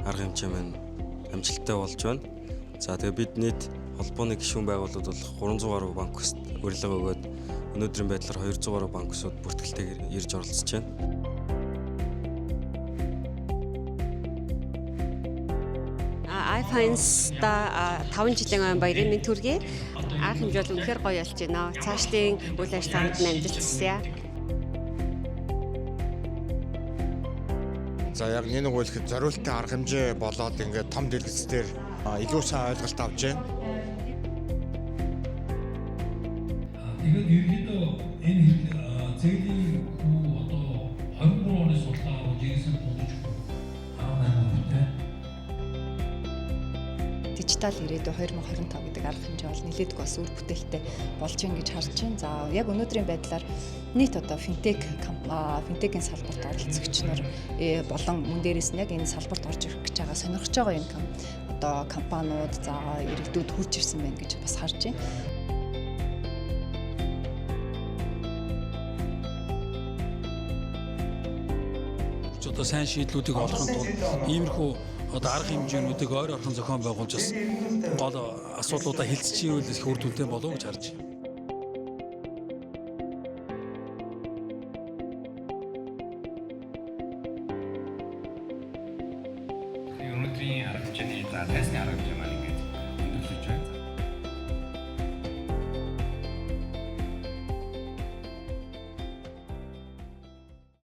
арга хэмжээ маань амжилттай болж байна. За тэгээ бид нийт холбооны гишүүн байгууллагууд бол 300 гаруй банк ус урилга өгөөд өнөөдрийн байдлаар 200 гаруй банк усуд бүртгэлтэйгээр ирж оролцож байна. iFinance-та 5 жилийн баярын мэнд хүргэе. Арга хэмжээ бол үнэхээр гоё болж байна. Цаашдын үйл ажиллагаанд амжилт хүсье. За яг нэг үйлхэд зориултын арга хэмжээ болоод ингээд том дэлгэцээр илүү сайн ойлголт авч байна. Тэгээд ерөнхийдөө энэ зээлийн хүү одоо 23 оны судалгаа жигсэн тулж аа Дижитал ирээдүй 2025 гэдэг арга хэмжээ бол нэлээдгүй бас үр бүтээлтэй болж байна гэж харж байна. За яг өнөөдрийн байдлаар нийт одоо финтекийн салбарт оролцогч нар болон мөн дээрээс нь яг энэ салбарт орж ирэх гэж байгаа сонирхож байгаа юм одоо компаниуд за иргэдүүд хурж ирсэн байна гэж бас харж байна. Одоо сайн шийдлүүдийг олохын тулд иймэрхүү одоо арга хэмжээнүүдийг ойр орхон зохион байгуулж бас гол асуудлуудаа хилцчихвэл их үр дүнтэй болов уу гэж харж байна. Өнөөдрийн арга хэмжээний тайсны арга хэмжээ маань